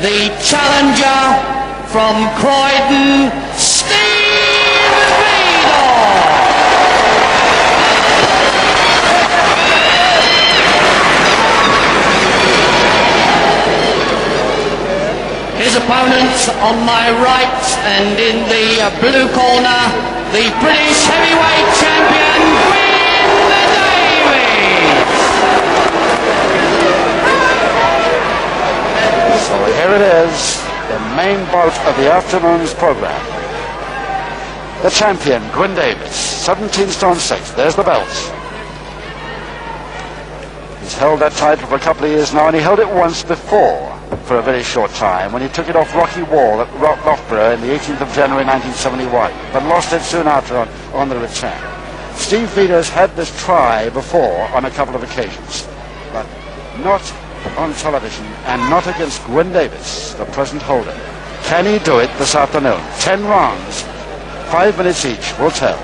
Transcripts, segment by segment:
the challenger from Croydon, Steve Veidor. His opponent on my right, and in the blue corner, the British heavyweight champion, Gwyn Davies. So here it is, the main bout of the afternoon's program. The champion, Gwyn Davies, 17 stone 6. There's the belt. He's held that title for a couple of years now, and he held it once before for a very short time when he took it off Rocky Wall at Loughborough in the 18th of January 1971, but lost it soon after on the return. Steve Veidor's had this try before on a couple of occasions, but not on television and not against Gwyn Davies, the present holder. Can he do it this afternoon? 10 rounds, 5 minutes each, will tell.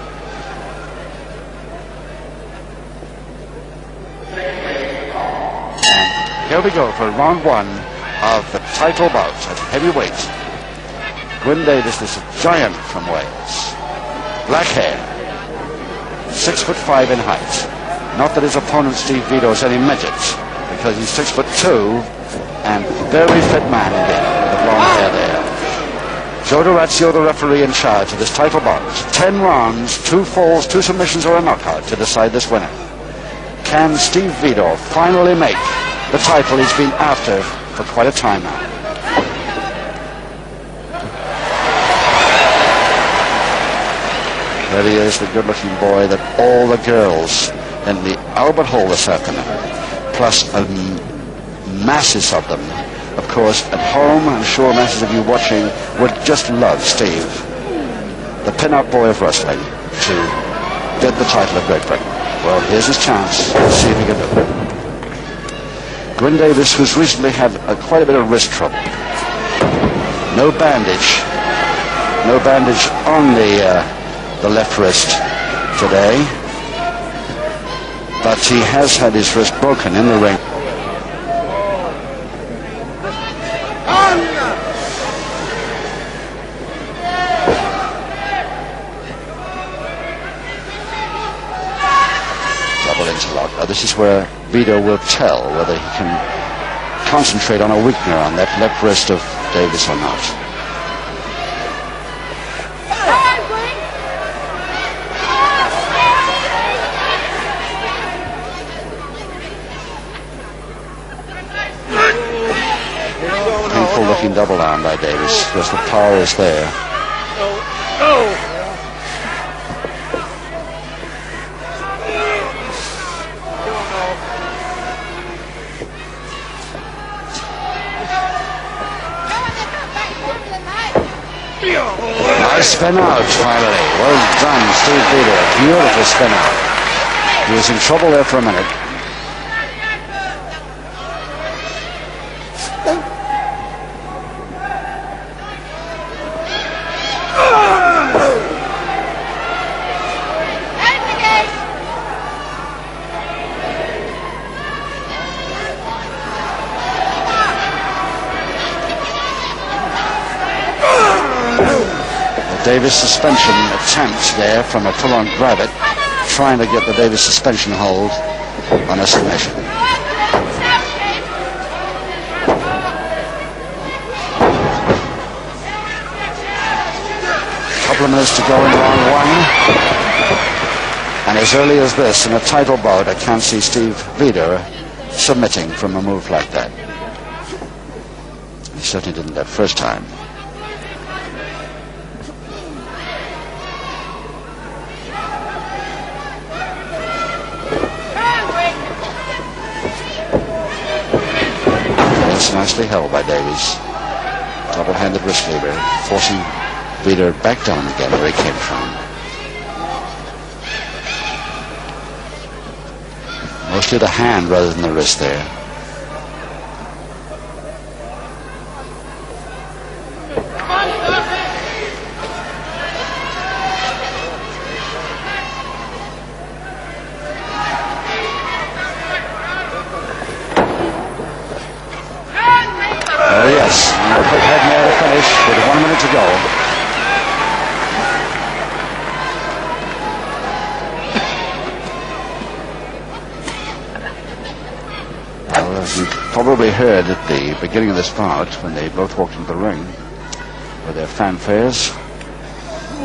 And here we go for round 1 of the title bout at heavyweight. Gwyn Davies is a giant from Wales. Black hair, 6'5" in height. Not that his opponent Steve Veidor is any midget, because he's 6'2" and very fit man indeed, with the blonde hair there. Joe D'Orazio, the referee in charge of this title bout. 10 rounds, 2 falls, 2 submissions or a knockout to decide this winner. Can Steve Veidor finally make the title he's been after for quite a time now? There he is, the good-looking boy that all the girls in the Albert Hall this afternoon, plus masses of them, of course, at home. I'm sure masses of you watching would just love Steve, the pin-up boy of wrestling, to get the title of Great Britain. Well, here's his chance. Let's see if he can do it. Gwyn Davies, who's recently had quite a bit of wrist trouble. No bandage on the left wrist today, but he has had his wrist broken in the ring. Double interlock. This is where Veidor will tell whether he can concentrate on a weakener on that left wrist of Davies or not. Painful looking double arm by Davies, because the power is there. Nice spin out, finally. Well done, Steve Veidor. Beautiful spin out. He was in trouble there for a minute. Davies suspension attempt there from a full-on grab it, trying to get the Davies suspension hold on a submission. Couple of minutes to go in round 1. And as early as this, in a title bout, I can't see Steve Veidor submitting from a move like that. He certainly didn't that first time. Nicely held by Davies. Double-handed wrist lever, forcing Veidor back down again where he came from. Mostly the hand rather than the wrist there. Oh, yeah. yes. And a quick head near the finish with 1 minute to go. Well, as you probably heard at the beginning of this bout, when they both walked into the ring with their fanfares,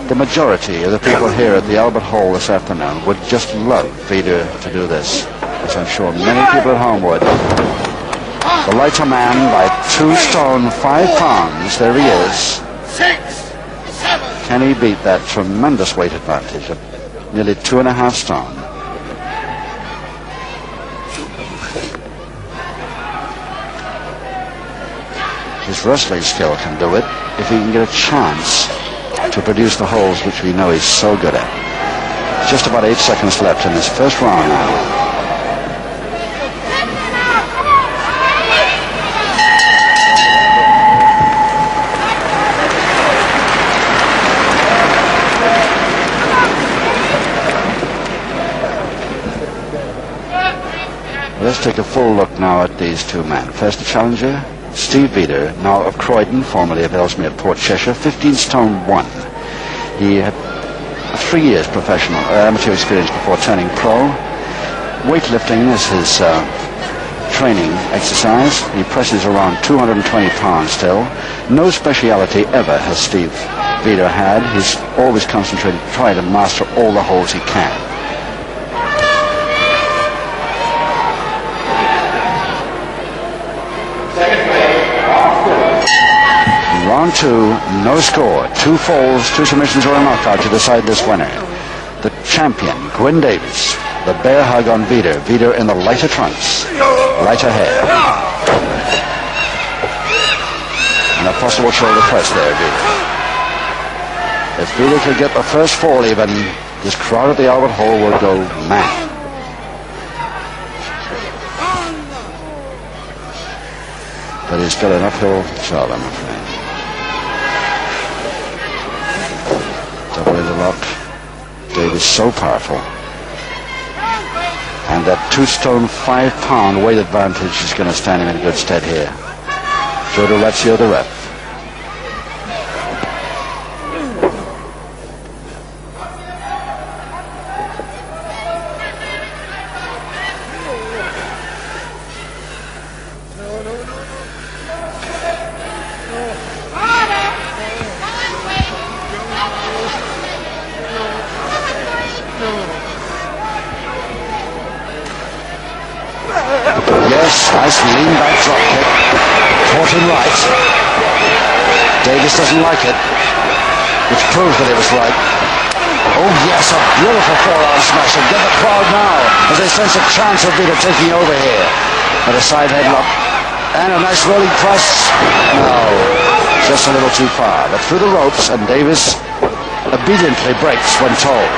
the majority of the people here at the Albert Hall this afternoon would just love Veidor to do this, as I'm sure many people at home would. The lighter man by 2 stone 5 pounds, there he is. 6, 7. Can he beat that tremendous weight advantage of nearly 2.5 stone? His wrestling skill can do it if he can get a chance to produce the holds which we know he's so good at. Just about 8 seconds left in this first round now. Let's take a full look now at these two men. First, the challenger, Steve Veidor, now of Croydon, formerly of Ellesmere Port Cheshire, 15 stone 1. He had 3 years professional amateur experience before turning pro. Weightlifting is his training exercise. He presses around 220 pounds still. No speciality ever has Steve Veidor had. He's always concentrated, trying to master all the holds he can. Round 2, no score. 2 falls, 2 submissions or a knockout to decide this winner. The champion, Gwyn Davies. The bear hug on Veidor. Veidor in the lighter trunks, lighter hair. And a possible shoulder press there, Veidor. If Veidor could get the first fall even, this crowd at the Albert Hall will go mad. But he's got an uphill job, I'm afraid. Double into lock. Davies so powerful. And that 2 stone 5 pound weight advantage is going to stand him in good stead here. Joe DiRezio, the ref. Nice lean back drop kick. Caught him right. Davies doesn't like it, which proves that it was right. Oh yes, a beautiful forearm smash. And get the crowd now as they sense a chance of Veidor taking over here. With a side headlock. And a nice rolling press. No, just a little too far. But through the ropes, and Davies obediently breaks when told.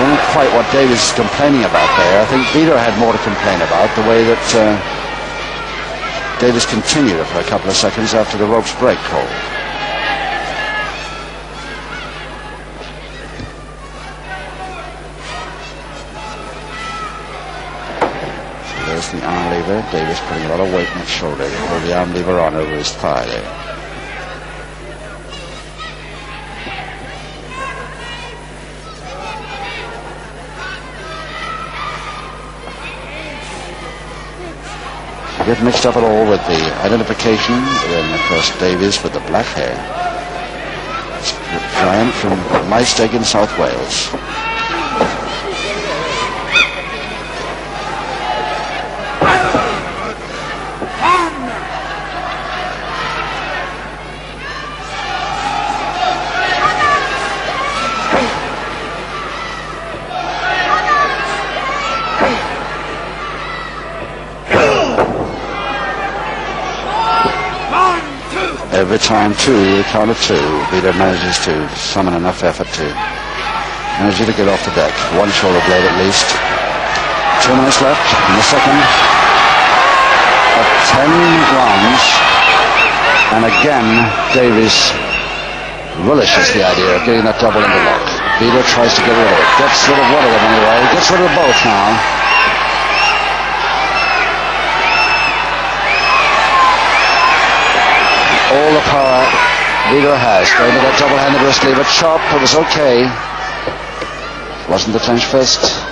Wasn't quite what Davies is complaining about there. I think Veidor had more to complain about, the way that Davies continued for a couple of seconds after the ropes break hold. So there's the arm lever. Davies putting a lot of weight on his shoulder to hold the arm lever on over his thigh there. Get mixed up at all with the identification, then of course Davies with the black hair. It's a giant from Maesteg in South Wales. Every time, the count of 2, Veidor manages to summon enough effort to manage to get off the deck. 1 shoulder blade at least. 2 minutes left in the second. Of 10 rounds. And again, Davies relishes the idea of getting that double into lock. Veidor tries to get rid of it. Gets rid of one of them anyway. Gets rid of both now. the power Veidor has. Going to that double-handed wrist lever chop. It was okay. Wasn't the clinch fist.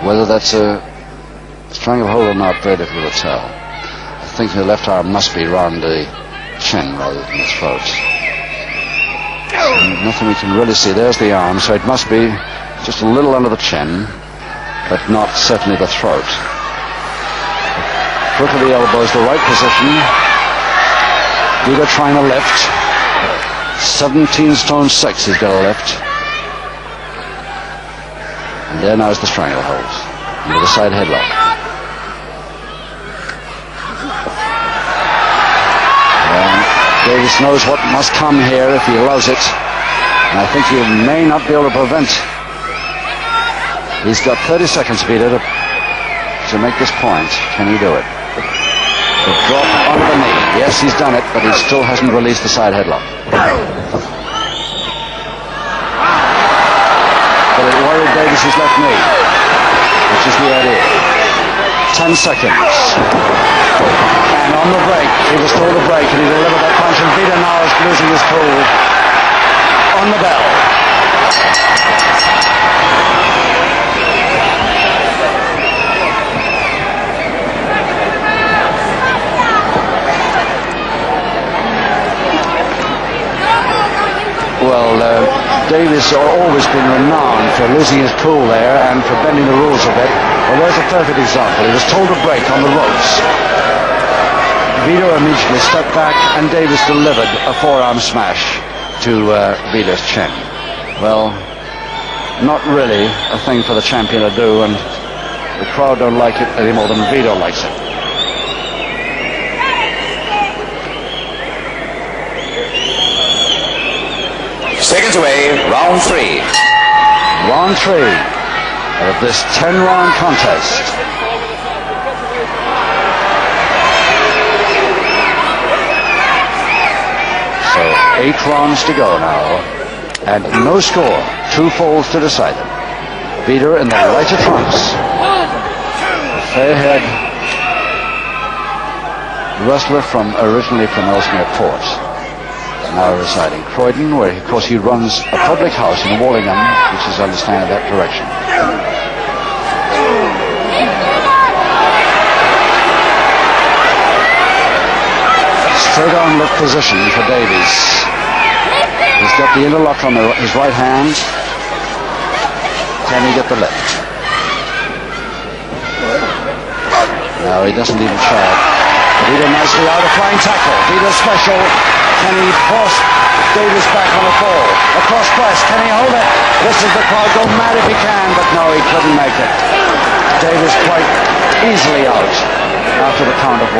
Whether that's a stranglehold or not, very difficult to tell. I think the left arm must be round the chin rather than the throat. Nothing we can really see. There's the arm, so it must be just a little under the chin, but not certainly the throat. Crook of the elbow is the right position. Veidor trying to lift. 17 stone 6 he's got to lift. And there now is the stranglehold into the side headlock. Davies knows what must come here if he allows it. And I think he may not be able to prevent. He's got 30 seconds, Veidor, to make this point. Can he do it? The drop onto the knee. Yes, he's done it, but he still hasn't released the side headlock. But it worried Davies' left knee, which is the idea. 10 seconds. And on the break, he was told to break, and he delivered that punch, and Veidor now is losing his cool on the bell. Well, Davies has always been renowned for losing his cool there and for bending the rules a bit. Well, there's a perfect example. He was told to break on the ropes. Veidor immediately stepped back, and Davies delivered a forearm smash to Veidor's chin. Well, not really a thing for the champion to do, and the crowd don't like it any more than Veidor likes it. Seconds away, round 3. Round 3 of this 10-round contest. So 8 rounds to go now, and no score. 2 falls to decide it. Veidor in the lighter trunks. A fair-haired wrestler originally from Ellesmere Port, now residing in Croydon, where of course he runs a public house in Wallingham, which is, I understand, that direction. Straight on lift position for Davies. He's got the interlock on his right hand. Can he get the lift? No, he doesn't even try. Veidor nicely out, a flying tackle. Veidor special. Can he force Davies back on the fall? A cross press. Can he hold it? This is the crowd go mad if he can, but no, he couldn't make it. Davies quite easily out after the count of 1.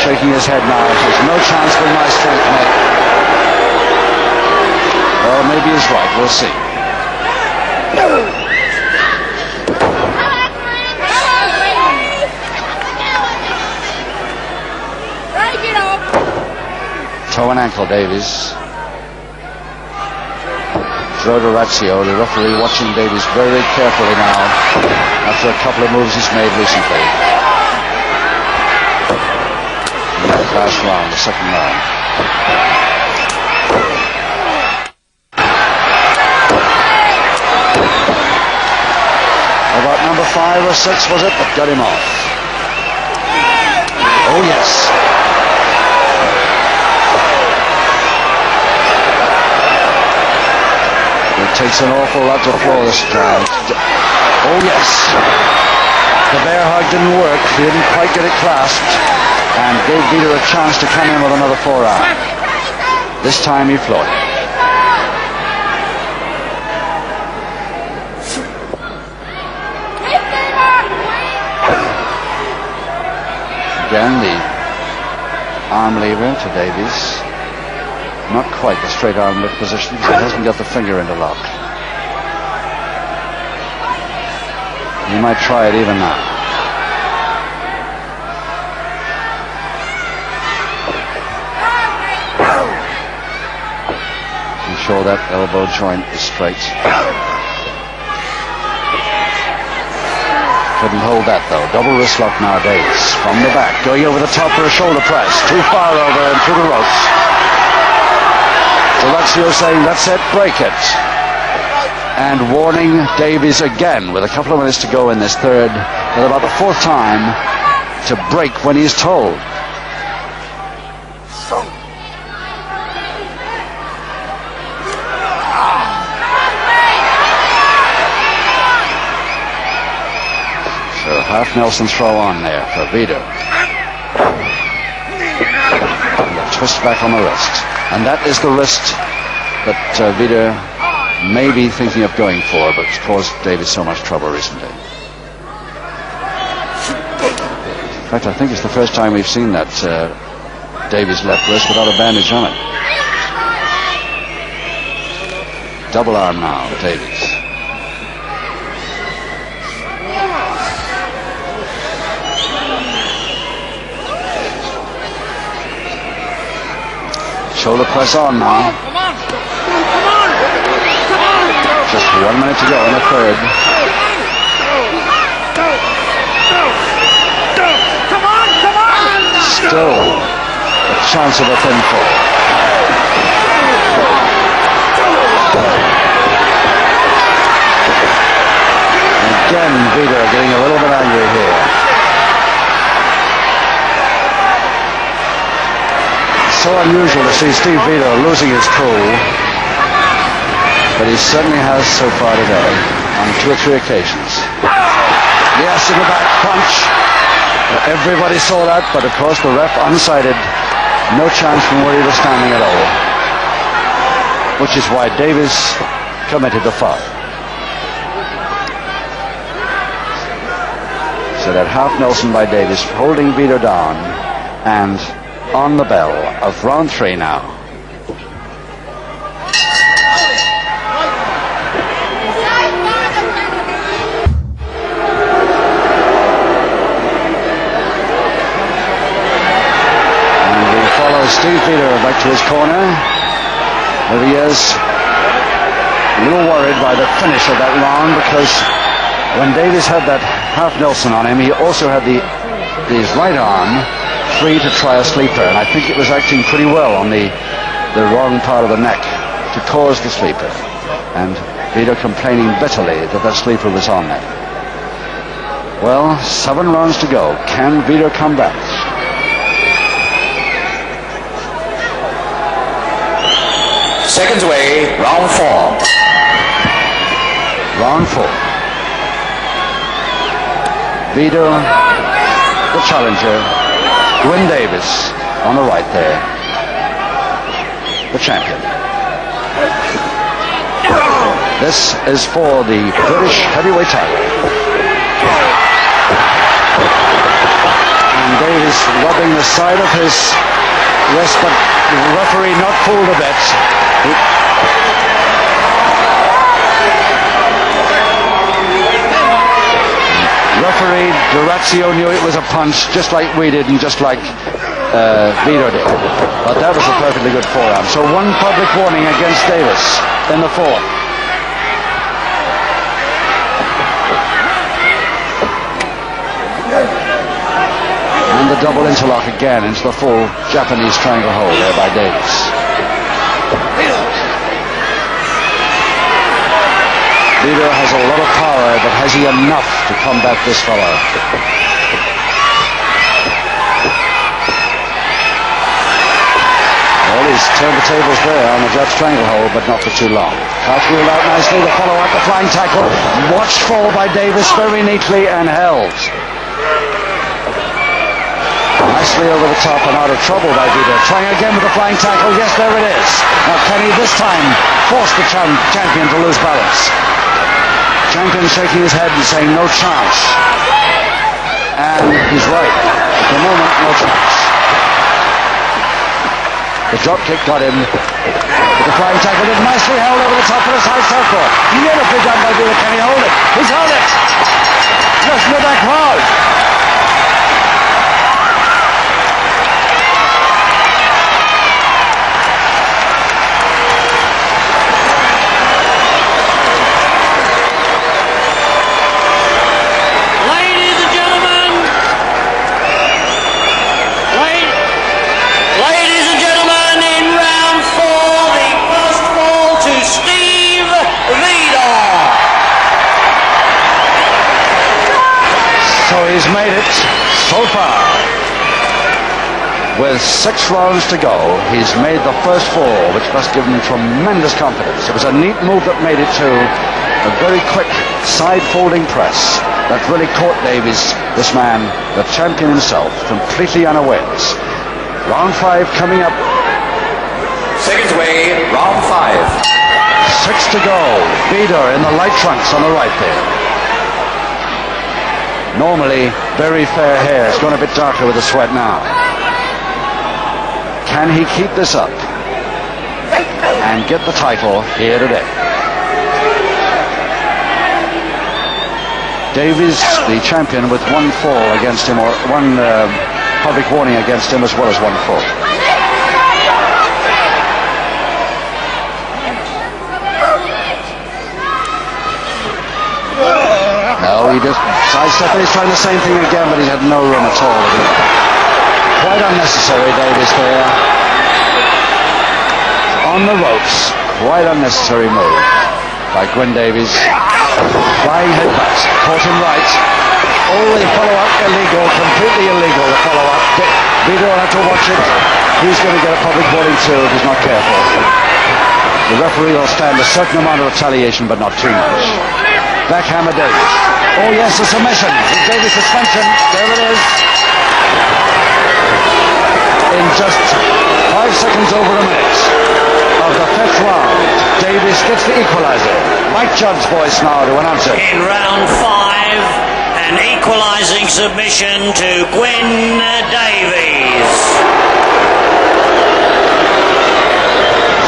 Shaking his head now. There's no chance for my strength, mate. Well, maybe he's right. We'll see. Toe and ankle, Davies. Joe Dorazio, the referee, watching Davies very carefully now after a couple of moves he's made recently. Last round, the second round. About number 5 or 6 was it that got him off? Oh yes. It takes an awful lot to floor this guy. Oh yes. The bear hug didn't work. He didn't quite get it clasped, and gave Veidor a chance to come in with another forearm. This time he floored it. Again, the arm lever to Davies. Not quite the straight arm lift position, because he hasn't got the finger interlock. He might try it even now. sure that elbow joint is straight. Couldn't hold that though. Double wrist lock now, Davies. From the back, going over the top for a shoulder press. Too far over and through the ropes. Darazio saying, that's it, break it. And warning Davies again, with a couple of minutes to go in this third, at about the fourth time, to break when he's told. So half Nelson throw on there for Veidor. And a twist back on the wrist. And that is the wrist that Veidor may be thinking of going for, but it's caused Davies so much trouble recently. In fact, I think it's the first time we've seen that Davies left wrist without a bandage on it. Double arm now, Davies. Shoulder press on now. Just 1 minute to go in the third. Still a chance of a pinfall. Again, Veidor getting a little bit angry here. So unusual to see Steve Veidor losing his cool, but he certainly has so far today on 2 or 3 occasions. Yes, in the back punch. Everybody saw that, but of course the ref unsighted. No chance from where he was standing at all, which is why Davies committed the foul. So that half Nelson by Davies, holding Veidor down, and on the bell of round 3 now. And we follow Steve Veidor back to his corner. There he is. A little worried by the finish of that round, because when Davies had that half Nelson on him, he also had his right arm free to try a sleeper, and I think it was acting pretty well on the wrong part of the neck to cause the sleeper, and Veidor complaining bitterly that that sleeper was on there. Well, 7 rounds to go. Can Veidor come back? Seconds away, round 4. Round 4. Veidor, the challenger. Gwyn Davies on the right there, the champion. This is for the British heavyweight title. And Davies rubbing the side of his wrist, but the referee not fooled a bit. Referee Darazio knew it was a punch, just like we did and just like Veidor did. But that was a perfectly good forearm. So 1 public warning against Davies in the 4th. And the double interlock again into the full Japanese triangle hold there by Davies. Veidor has a lot of power, but has he enough to combat this fellow? Well, he's turned the tables there on the Jeff's triangle hold, but not for too long. Cartwheeled out nicely, the follow-up, the flying tackle. Watched fall by Davies very neatly and held. Nicely over the top and out of trouble by Veidor. Trying again with the flying tackle. Yes, there it is. Now can he this time force the champion to lose balance? Champion shaking his head and saying no chance. And he's right. At the moment, no chance. The drop kick got him. The flying tackle is nicely held over the top of the side southpaw. Beautifully done by Veidor. Can he hold it? He's held it. Just in the back hard. So he's made it so far. With 6 rounds to go, he's made the first 4, which must give him tremendous confidence. It was a neat move that made it to a very quick side-folding press that really caught Davies, this man, the champion himself, completely unawares. Round 5 coming up. Seconds away, round 5. 6 to go. Veidor in the light trunks on the right there. Normally, very fair hair. It's gone a bit darker with the sweat now. Can he keep this up and get the title here today? Davies, the champion, with 1 fall against him, or 1 public warning against him, as well as 1 fall. No, he just sidestepped. He's trying the same thing again, but he had no room at all. Quite unnecessary, Davies there. On the ropes. Quite unnecessary move by Gwyn Davies. Flying headbutt. Caught him right. Oh, the follow-up illegal. Completely illegal, the follow-up. Veidor had to watch it. He's going to get a public warning too if he's not careful. The referee will stand a certain amount of retaliation, but not too much. Backhammer Davies. Oh yes, a submission. Davies suspension. There it is. In just 5 seconds over a minute of the 5th round, Davies gets the equalizer. Mike Judd's voice now to announce it. In round 5, an equalizing submission to Gwyn Davies.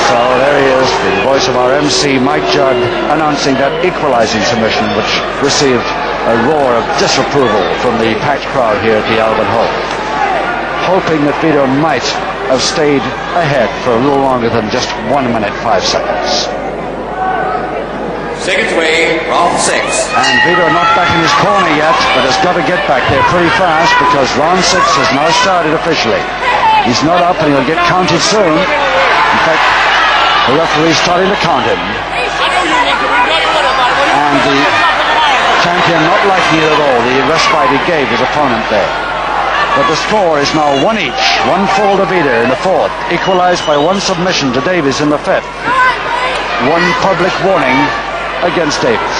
So there he is, the voice of our MC, Mike Judd, announcing that equalizing submission, which received a roar of disapproval from the packed crowd here at the Albert Hall. Hoping that Veidor might have stayed ahead for a little longer than just 1 minute 5 seconds. Seconds away, round 6. And Veidor not back in his corner yet, but has got to get back there pretty fast because round 6 has now started officially. He's not up and he'll get counted soon. In fact, the referee's starting to count him. And the champion not liking it at all, the respite he gave his opponent there. But the score is now 1 each. 1 fall to Veidor in the 4th, equalized by 1 submission to Davies in the 5th. 1 public warning against Davies.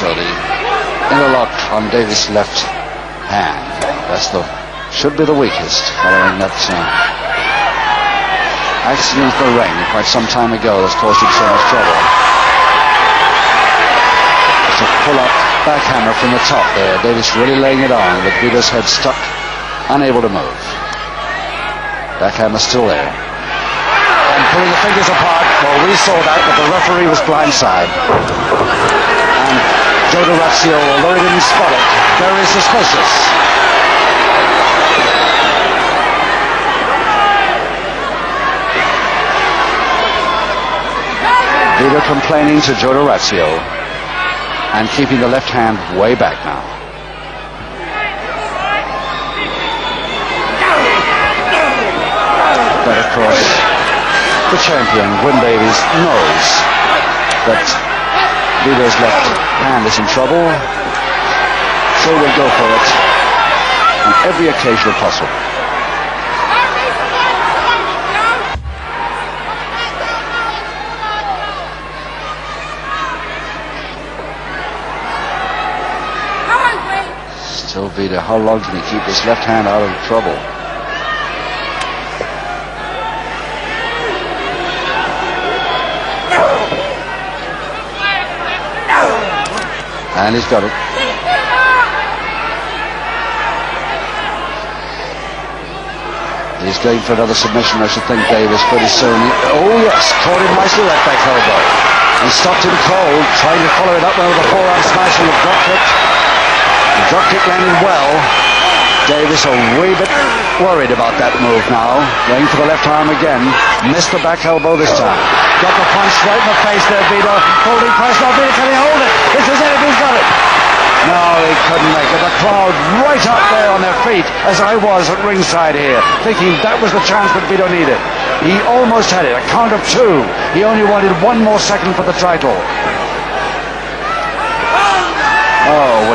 So the interlock on Davies' left hand. Should be the weakest, following that accident in the ring quite some time ago that's caused him so much trouble. It's a pull-up backhammer from the top there. Davies really laying it on, with Veidor's head stuck, unable to move. Backhammer still there. And pulling the fingers apart. Well, we saw that, but the referee was blindside. And Joe DiRazio, although he didn't spot it, very suspicious. Veidor complaining to Joe DiRazio and keeping the left hand way back now. But of course, the champion, Gwyn Davies, knows that Veidor's left hand is in trouble, so he'll go for it on every occasion possible. Still Veidor, how long can he keep this left hand out of trouble? And he's got it. He's going for another submission, I should think, Davies, pretty soon. Oh yes, caught him nicely that back elbow. And stopped him cold, trying to follow it up with a forearm smash and a drop kick. The drop kick landed well. Davies a wee bit worried about that move now. Going for the left arm again. Missed the back elbow this time. Got the punch right in the face there, Veidor. Holding press. Now Veidor, can he hold it? This is it if he's got it. No, he couldn't make it. The crowd right up there on their feet, as I was at ringside here, thinking that was the chance that Veidor needed. He almost had it, a count of 2. He only wanted 1 more second for the title. Oh,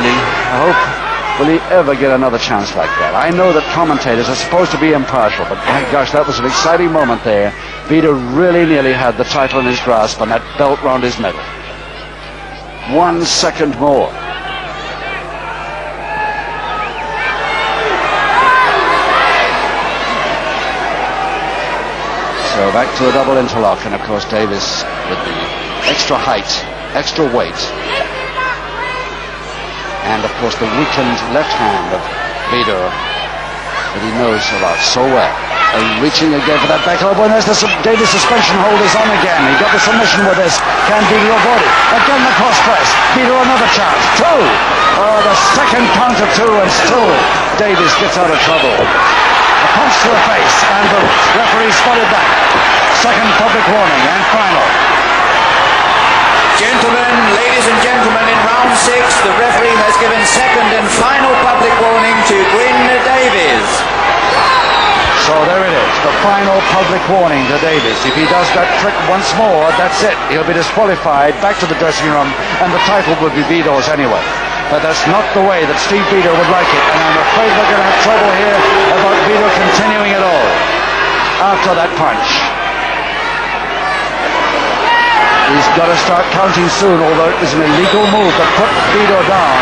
will he ever get another chance like that? I know that commentators are supposed to be impartial, but my gosh, that was an exciting moment there. Veidor really nearly had the title in his grasp and that belt round his middle. 1 second more. So back to a double interlock, and of course Davies with the extra height, extra weight, and of course the weakened left hand of Veidor that he knows about so well. And reaching again for that back elbow, and there's the Davies suspension hold is on again. He got the submission with this. Can Veidor avoid it? Again the cross press. Veidor another chance. 2. Oh, the second count of 2, and still Davies gets out of trouble. A punch to the face, and the referee spotted that. Second public warning, and final. Gentlemen, ladies and gentlemen, in round 6, the referee has given second and final public warning to Gwyn Davies. So there it is, the final public warning to Davies. If he does that trick once more, that's it. He'll be disqualified, back to the dressing room, and the title would be Veidor's anyway. But that's not the way that Steve Veidor would like it, and I'm afraid we're going to have trouble here about Veidor continuing at all after that punch. He's got to start counting soon, although it was an illegal move that put Veidor down.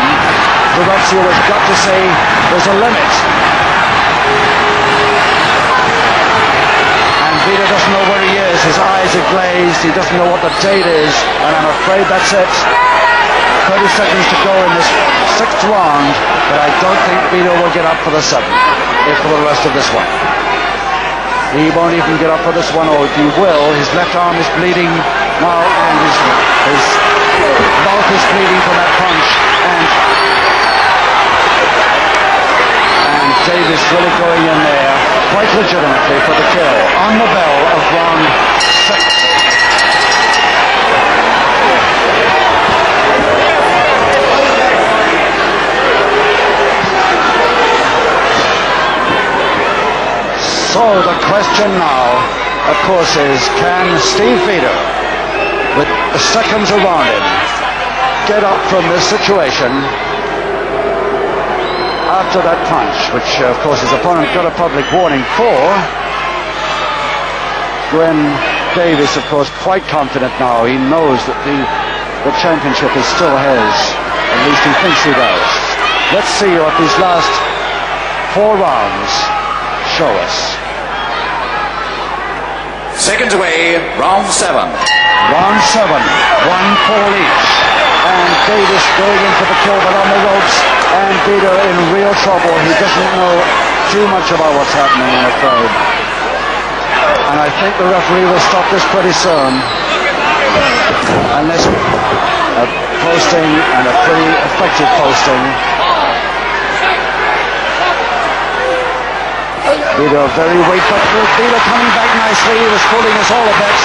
Veidor has got to say there's a limit. And Veidor doesn't know where he is. His eyes are glazed. He doesn't know what the date is. And I'm afraid that's it. 30 seconds to go in this 6th round. But I don't think Veidor will get up for the 7th, if for the rest of this one. He won't even get up for this one, or if he will, his left arm is bleeding now, and his mouth is bleeding from that punch, and Davies really going in there, quite legitimately, for the kill, on the bell of round 6. So the question now, of course, is can Steve Veidor, with the seconds around him, get up from this situation after that punch, which of course his opponent got a public warning for. Gwyn Davies, of course, quite confident now. He knows that the championship is still his. At least he thinks he does. Let's see what these last 4 rounds show us. Seconds away, round 7. Round 7, 1 fall each. And Davies going in for the kill, but on the ropes. And Veidor in real trouble. He doesn't know too much about what's happening, I'm afraid. And I think the referee will stop this pretty soon. Unless a posting, and a pretty effective posting. Veidor very weak, but Veidor coming back nicely. He was fooling us all a bit.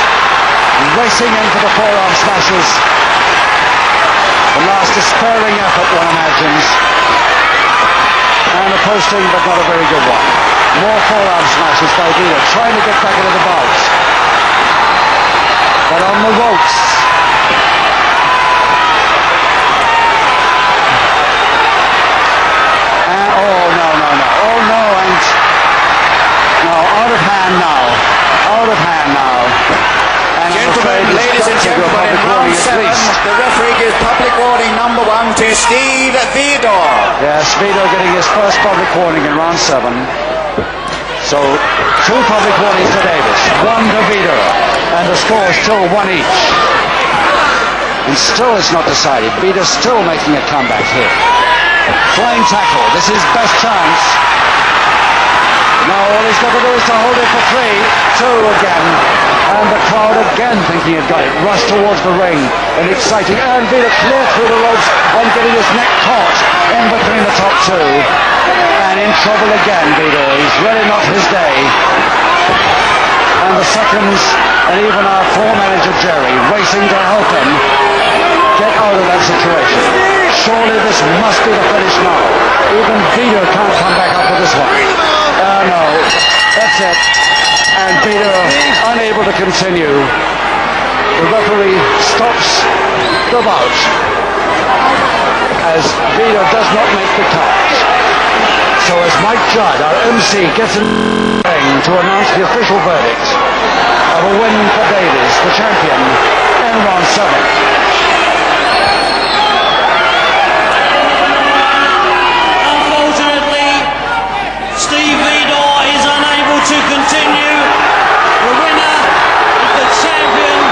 Racing into the forearm smashes. The last despairing effort, one imagines. And a posting, but not a very good one. More forearm smashes by Veidor, trying to get back into the bout. But on the ropes. And, oh, no. Oh, no, and... No, out of hand now. And Gentlemen, ladies and gentlemen, in round 7, the referee gives public warning number 1 to Steve Veidor. Yes, Veidor getting his first public warning in round 7. So, 2 public warnings to Davies, 1 to Veidor, and the score is still 1 each. And still it's not decided. Veidor still making a comeback here. Flying tackle, this is best chance. Now all he's got to do is to hold it for 3, 2 again, and the crowd again thinking he'd got it, rush towards the ring, and exciting, and Veidor clear through the ropes and getting his neck caught in between the top 2, and in trouble again, Veidor. He's really not his day, and the seconds, and even our floor manager Jerry racing to help him get out of that situation. surely this must be the finish now. Even Veidor can't come back up with this one. No, that's it. And Veidor unable to continue. The referee stops the bout as Veidor does not make the count. So as Mike Judd, our MC, gets in the ring to announce the official verdict of a win for Davies, the champion, in round 7. Steve Veidor is unable to continue. The winner is the champion,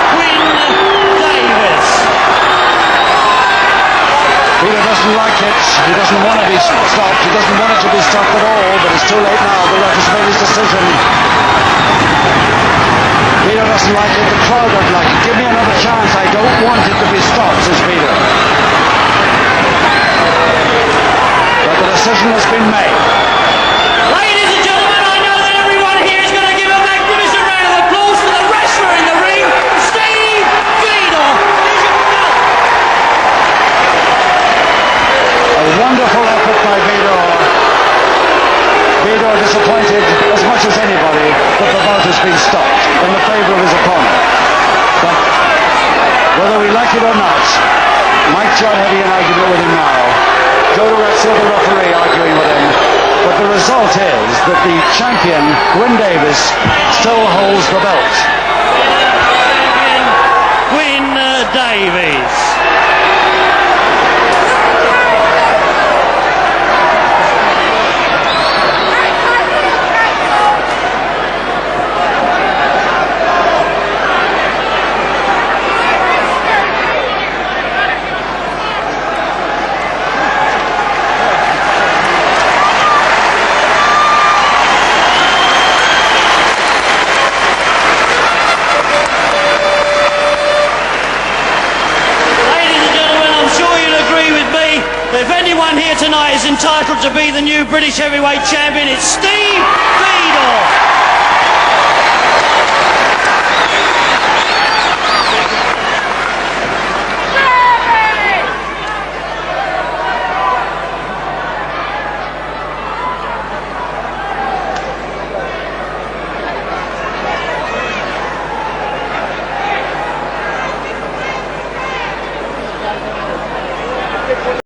Gwyn Davies. Veidor doesn't like it. He doesn't want to be stopped. He doesn't want it to be stopped at all, but it's too late now. The ref has made his decision. Veidor doesn't like it. The crowd don't like it. Give me another chance. I don't want it to be stopped, says Veidor. But the decision has been made. Ladies and gentlemen, I know that everyone here is going to give a magnificent round of applause for the wrestler in the ring, Steve Veidor. A wonderful effort by Veidor. Veidor disappointed as much as anybody that the bout has been stopped in the favour of his opponent. But whether we like it or not, Mike Judd having an argument with him now. Joe Lorenzo, the referee, arguing with him. But the result is that the champion, Gwyn Davies, still holds the belt. Gwyn Davies. If anyone here tonight is entitled to be the new British heavyweight champion, it's Steve Veidor.